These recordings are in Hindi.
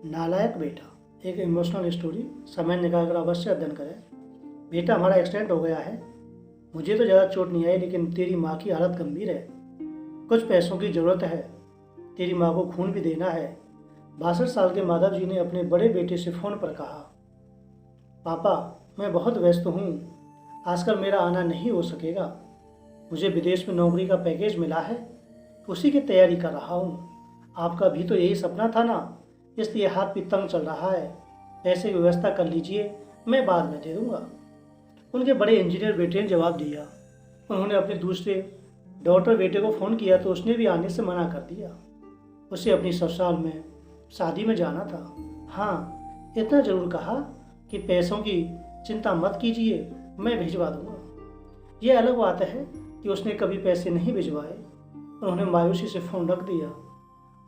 नालायक बेटा। एक इमोशनल स्टोरी, समय निकालकर अवश्य अध्ययन करें। बेटा, हमारा एक्सीडेंट हो गया है। मुझे तो ज़्यादा चोट नहीं आई, लेकिन तेरी माँ की हालत गंभीर है। कुछ पैसों की ज़रूरत है। तेरी माँ को खून भी देना है। 62 साल के माधव जी ने अपने बड़े बेटे से फ़ोन पर कहा, पापा, मैं बहुत व्यस्त हूँ, आजकल मेरा आना नहीं हो सकेगा। मुझे विदेश में नौकरी का पैकेज मिला है, उसी की तैयारी कर रहा हूँ। आपका भी तो यही सपना था ना, इसलिए हाथ भी तंग चल रहा है। पैसे की व्यवस्था कर लीजिए, मैं बाद में दे दूँगा। उनके बड़े इंजीनियर बेटे ने जवाब दिया। उन्होंने अपने दूसरे डॉटर बेटे को फ़ोन किया तो उसने भी आने से मना कर दिया। उसे अपनी ससुराल में शादी में जाना था। हाँ, इतना ज़रूर कहा कि पैसों की चिंता मत कीजिए, मैं भिजवा दूँगा। यह अलग बात है कि उसने कभी पैसे नहीं भिजवाए। उन्होंने मायूसी से फ़ोन रख दिया।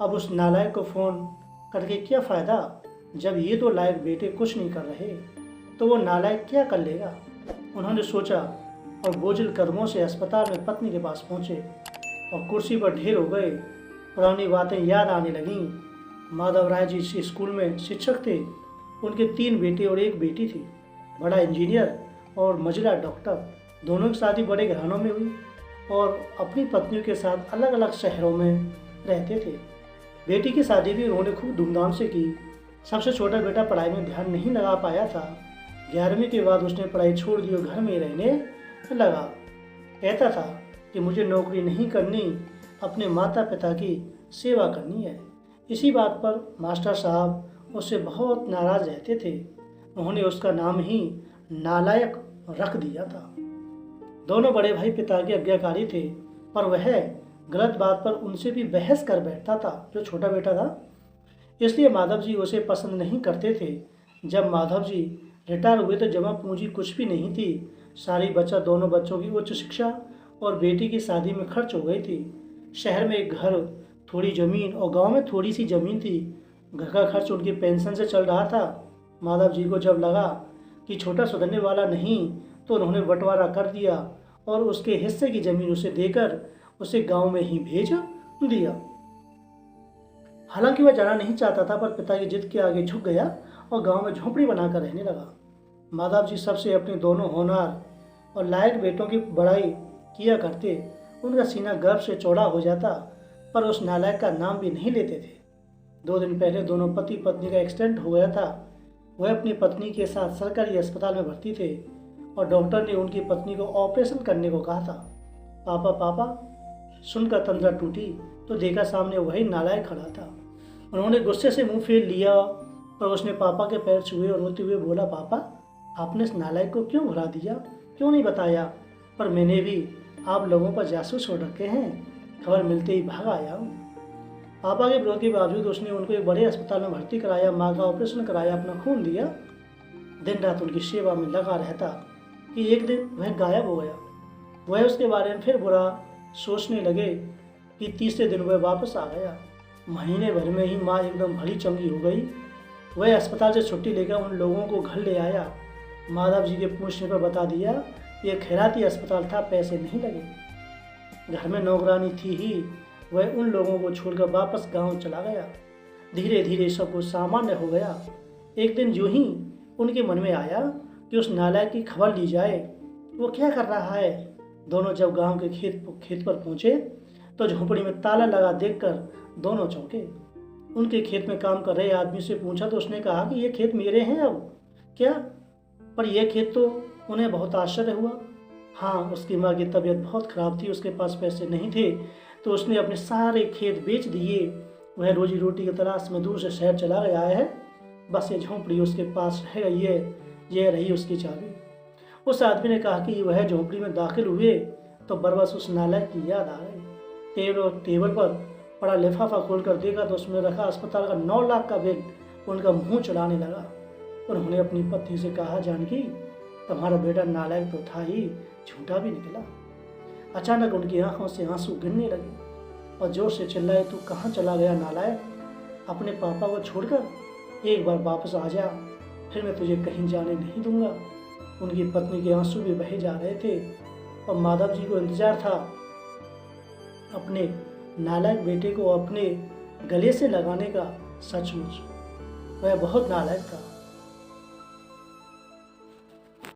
अब उस नालायक को फ़ोन करके क्या फ़ायदा, जब ये तो लायक बेटे कुछ नहीं कर रहे, तो वो नालायक क्या कर लेगा। उन्होंने सोचा और बोझिल कदमों से अस्पताल में पत्नी के पास पहुँचे और कुर्सी पर ढेर हो गए। पुरानी बातें याद आने लगीं। माधव राय जी इस स्कूल में शिक्षक थे। उनके 3 बेटे और 1 बेटी थी। बड़ा इंजीनियर और मझिला डॉक्टर। दोनों की शादी बड़े घरानों में हुई और अपनी पत्नियों के साथ अलग अलग शहरों में रहते थे। बेटी की शादी भी उन्होंने खूब धूमधाम से की। सबसे छोटा बेटा पढ़ाई में ध्यान नहीं लगा पाया था। 11वीं के बाद उसने पढ़ाई छोड़ दी और घर में रहने लगा। कहता था कि मुझे नौकरी नहीं करनी, अपने माता पिता की सेवा करनी है। इसी बात पर मास्टर साहब उससे बहुत नाराज़ रहते थे। उन्होंने उसका नाम ही नालायक रख दिया था। दोनों बड़े भाई पिता के आज्ञाकारी थे, पर वह गलत बात पर उनसे भी बहस कर बैठता था। जो छोटा बेटा था, इसलिए माधव जी उसे पसंद नहीं करते थे। जब माधव जी रिटायर हुए तो जमा पूंजी कुछ भी नहीं थी। सारी बचत दोनों बच्चों की उच्च शिक्षा और बेटी की शादी में खर्च हो गई थी। शहर में एक घर, थोड़ी ज़मीन और गांव में थोड़ी सी ज़मीन थी। घर का खर्च उनकी पेंशन से चल रहा था। माधव जी को जब लगा कि छोटा सुधरने वाला नहीं, तो उन्होंने बंटवारा कर दिया और उसके हिस्से की ज़मीन उसे देकर उसे गांव में ही भेज दिया। हालांकि वह जाना नहीं चाहता था, पर पिता की जिद के आगे झुक गया और गांव में झोंपड़ी बनाकर रहने लगा। माधव जी सबसे अपने दोनों होनहार और लायक बेटों की बड़ाई किया करते। उनका सीना गर्व से चौड़ा हो जाता, पर उस नालायक का नाम भी नहीं लेते थे। 2 दिन पहले दोनों पति पत्नी का एक्सीडेंट हो गया था। वह अपनी पत्नी के साथ सरकारी अस्पताल में भर्ती थे और डॉक्टर ने उनकी पत्नी को ऑपरेशन करने को कहा था। पापा पापा सुनकर तंद्रा टूटी तो देखा सामने वही नालायक खड़ा था। उन्होंने गुस्से से मुंह फेर लिया, पर उसने पापा के पैर छुए और रोते हुए बोला, पापा, आपने इस नालायक को क्यों भुला दिया, क्यों नहीं बताया। पर मैंने भी आप लोगों पर जासूस हो रखे हैं, खबर मिलते ही भाग आया हूँ। पापा के विरोध के बावजूद उसने उनको एक बड़े अस्पताल में भर्ती कराया, माँ का ऑपरेशन कराया, अपना खून दिया। दिन रात उनकी सेवा में लगा रहता कि एक दिन वह गायब हो गया। वह उसके बारे में फिर बुरा सोचने लगे कि तीसरे दिन वह वापस आ गया। महीने भर में ही माँ एकदम भली चंगी हो गई। वह अस्पताल से छुट्टी लेकर उन लोगों को घर ले आया। माधव जी के पूछने पर बता दिया यह खैराती अस्पताल था, पैसे नहीं लगे। घर में नौकरानी थी ही। वह उन लोगों को छोड़कर वापस गांव चला गया। धीरे धीरे सब कुछ सामान्य हो गया। एक दिन यूं ही उनके मन में आया कि उस नालायक की खबर ली जाए, वो क्या कर रहा है। दोनों जब गांव के खेत पर पहुंचे तो झोंपड़ी में ताला लगा देखकर दोनों चौंके। उनके खेत में काम कर रहे आदमी से पूछा तो उसने कहा कि ये खेत मेरे हैं। अब क्या? पर यह खेत तो उन्हें बहुत आश्चर्य हुआ। हाँ, उसकी माँ की तबीयत बहुत खराब थी, उसके पास पैसे नहीं थे, तो उसने अपने सारे खेत बेच दिए। वह रोजी रोटी की तलाश में दूर से शहर चला गया है। बस ये झोंपड़ी उसके पास रह गई है, यह रही उसकी चाबी। उस आदमी ने कहा कि वह झोंपड़ी में दाखिल हुए तो बरबस उस नालायक की याद आ गई। टेबल पर पड़ा लिफाफा खोलकर देखा तो उसमें रखा अस्पताल का 9 लाख का बिल उनका मुंह चढ़ाने लगा। उन्होंने अपनी पत्नी से कहा, जानकी, तुम्हारा बेटा नालायक तो था ही, झूठा भी निकला। अचानक उनकी आंखों से आंसू गिरने लगे और जोर से चिल्लाए, तू कहाँ चला गया नालायक? अपने पापा को छोड़कर एक बार वापस आ जा, फिर मैं तुझे कहीं जाने नहीं दूंगा। उनकी पत्नी के आंसू भी बहे जा रहे थे और माधव जी को इंतजार था अपने नालायक बेटे को अपने गले से लगाने का। सचमुच वह बहुत नालायक था।